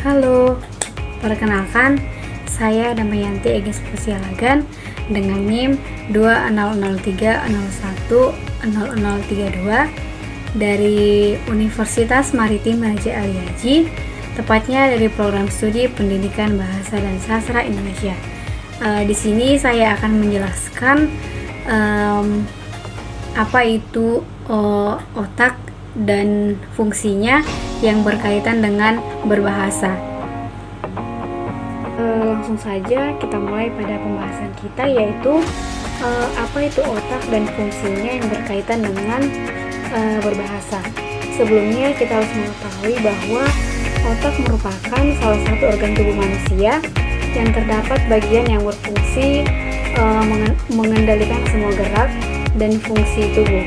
Halo, perkenalkan, saya Damayanti Egi Spesialagan dengan NIM 2003010032 dari Universitas Maritim Raja Ali Haji, tepatnya dari Program Studi Pendidikan Bahasa dan Sastra Indonesia. Di sini saya akan menjelaskan apa itu otak dan fungsinya yang berkaitan dengan berbahasa. Langsung saja kita mulai pada pembahasan kita, yaitu apa itu otak dan fungsinya yang berkaitan dengan berbahasa. Sebelumnya kita harus mengetahui bahwa otak merupakan salah satu organ tubuh manusia yang terdapat bagian yang berfungsi mengendalikan semua gerak dan fungsi tubuh,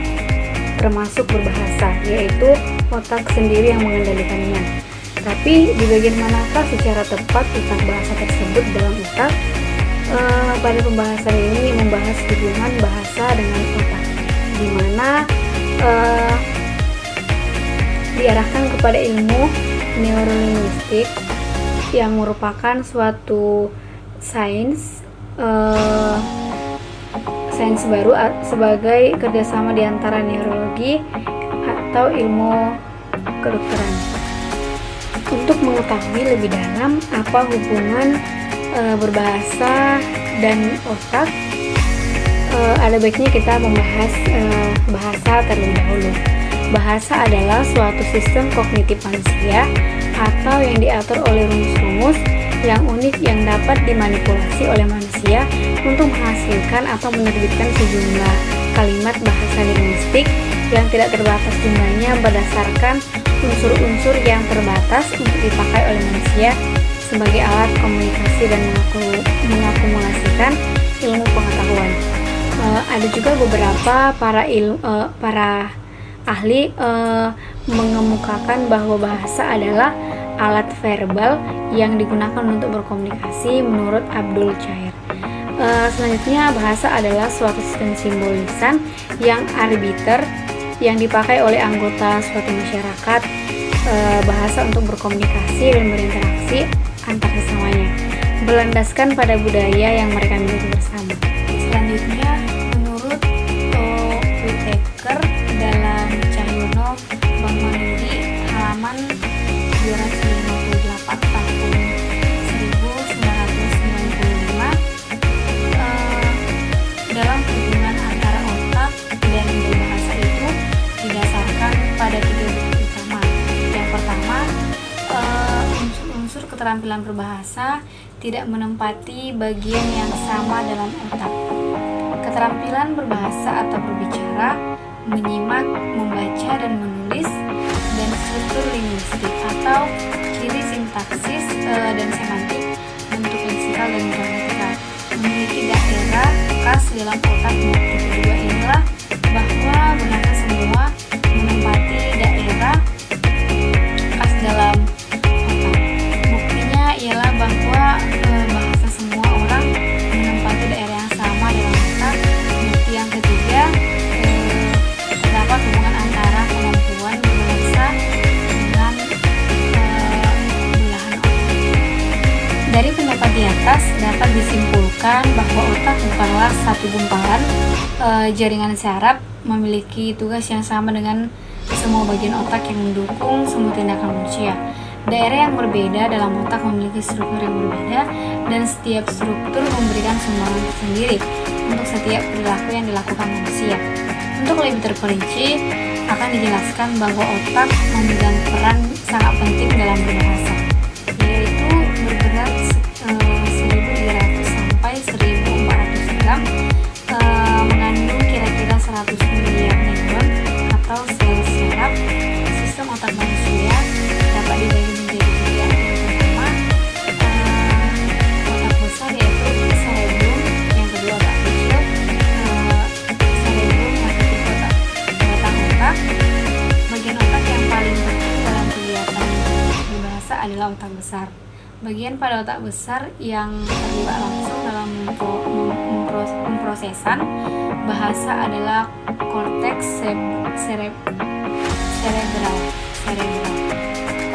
termasuk berbahasa, yaitu otak sendiri yang mengendalikannya. Tapi di bagian manakah secara tepat tentang bahasa tersebut dalam otak? Pada pembahasan ini membahas hubungan bahasa dengan otak, di mana diarahkan kepada ilmu neurolinguistik yang merupakan suatu sains baru sebagai kerjasama di antara neurologi atau ilmu kedokteran. Untuk mengetahui lebih dalam apa hubungan berbahasa dan otak, ada baiknya kita membahas bahasa terlebih dahulu. Bahasa adalah suatu sistem kognitif manusia atau yang diatur oleh rumus-rumus yang unik yang dapat dimanipulasi oleh manusia untuk menghasilkan atau menerbitkan sejumlah kalimat bahasa linguistik yang tidak terbatas jumlahnya berdasarkan unsur-unsur yang terbatas untuk dipakai oleh manusia sebagai alat komunikasi dan mengakumulasikan ilmu pengetahuan. Ada juga beberapa para ahli mengemukakan bahwa bahasa adalah alat verbal yang digunakan untuk berkomunikasi menurut Abdul Chair. Selanjutnya, bahasa adalah suatu sistem simbol lisan yang arbiter yang dipakai oleh anggota suatu masyarakat bahasa untuk berkomunikasi dan berinteraksi antar sesamanya, berlandaskan pada budaya yang mereka miliki bersama. Selanjutnya, menurut Whittaker dalam Cahyono Bangumanudi halaman 258 tahun 1995, dalam hubungan antara otak dan berbahasa itu didasarkan pada tiga bukti utama. Yang pertama, unsur-unsur keterampilan berbahasa tidak menempati bagian yang sama dalam otak. Keterampilan berbahasa atau berbicara, menyimak, membaca, dan menulis, dan struktur linguistik atau ciri sintaksis dan semantik, bentuk leksikal dan gramatikal memiliki daerah khas dalam otak. Bukti kedua inilah bahwa bahasa semua menempati daerah khas dalam otak. Buktinya ialah bahwa bahasa semua orang menempati daerah yang sama dalam otak. Bukti yang ketiga, terdapat hubungan antara kemampuan berbahasa dengan belahan otak. Dari pendapat di atas dapat disimpulkan bahwa otak bukanlah satu gumpalan jaringan saraf memiliki tugas yang sama dengan semua bagian otak yang mendukung semua tindakan manusia. Daerah yang berbeda dalam otak memiliki struktur yang berbeda, dan setiap struktur memberikan sumbangan tersendiri untuk setiap perilaku yang dilakukan manusia. Untuk lebih terperinci, akan dijelaskan bahwa otak memegang peran sangat penting dalam berbahasa, yaitu berberat 1.300 sampai 1.400 gram, mengandung kira-kira 100 miliar neuron atau sel saraf. Sistem otak manusia dapat dibagi menjadi tiga. Yang pertama, otak besar, yaitu cerebrum. Yang kedua, otak kecil, cerebrum. Yang ketiga, batang otak. Bagian otak yang paling penting dalam kegiatan berbahasa adalah otak besar. Bagian pada otak besar yang terlibat langsung dalam memprosesan bahasa adalah korteks cerebral.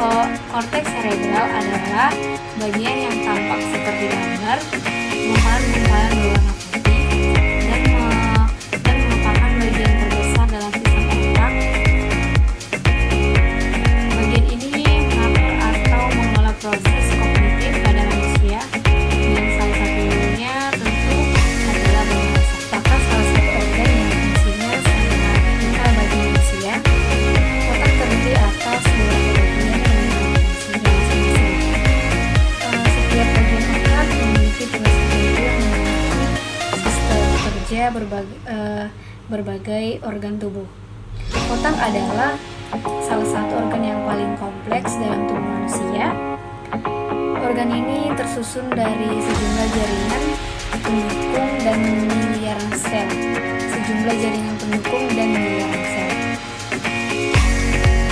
Korteks cerebral adalah bagian yang tampak seperti gambar gumpalan-gumpalan berwarna putih dan merupakan bagian terbesar dalam sistem otak. Bagian ini mengatur atau mengelola proses kognitif pada manusia, dan salah satunya tentu adalah bahasa. Apakah salah satu organ yang fungsinya sangat vital bagi manusia? Otak terdiri atas beberapa bagian yang memiliki fungsinya masing-masing. Setiap bagian otak memiliki tugas tertentu yang memiliki sistem kerja berbagai organ tubuh. Otak adalah salah satu organ yang paling kompleks dalam tubuh manusia. Organ ini tersusun dari sejumlah jaringan pendukung dan miliaran sel.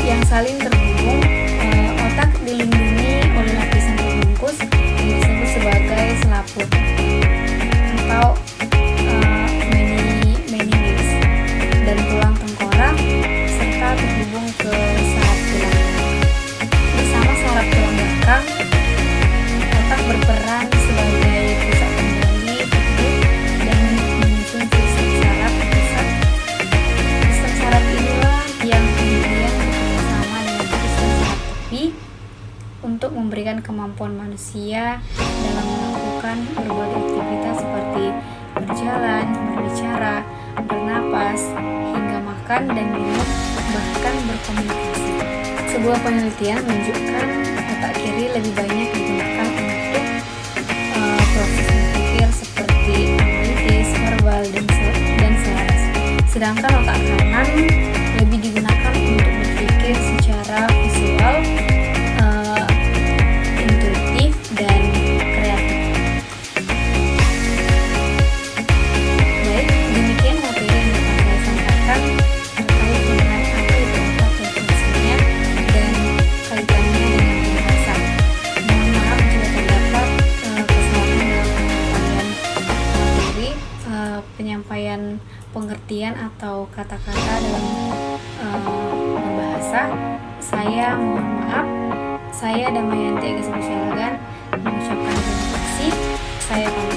Yang saling terhubung. Otak dilindungi oleh lapisan pembungkus yang disebut sebagai selaput atau meninges dan tulang tengkorak, serta terhubung ke saraf tulang. Bersama saraf tulang belakang, otak berperan sebagai pusat kendali tubuh dan menyusun sistem saraf pusat. Sistem saraf inilah yang kemudian bekerjasama dengan sistem saraf tepi untuk memberikan kemampuan manusia dalam melakukan berbagai aktivitas seperti berjalan, berbicara, bernapas, hingga makan dan minum, bahkan berkomunikasi. Sebuah penelitian menunjukkan otak kiri lebih banyak digunakan untuk proses berpikir seperti analitis, verbal, dan selaras. Sedangkan otak kanan lebih digunakan untuk berpikir secara visual, intuitif, dan kreatif. Baik, demikian materi yang akan saya sampaikan terkait dengan apa itu otak dan fungsinya dan kaitannya dengan bahasa. Mohon maaf jika terdapat kesalahan dalam penyampaian pengertian atau kata-kata dalam berbahasa. Saya mohon maaf. Saya Damayanti Ega Sebusyalagan mengucapkan terima kasih. Saya pamit.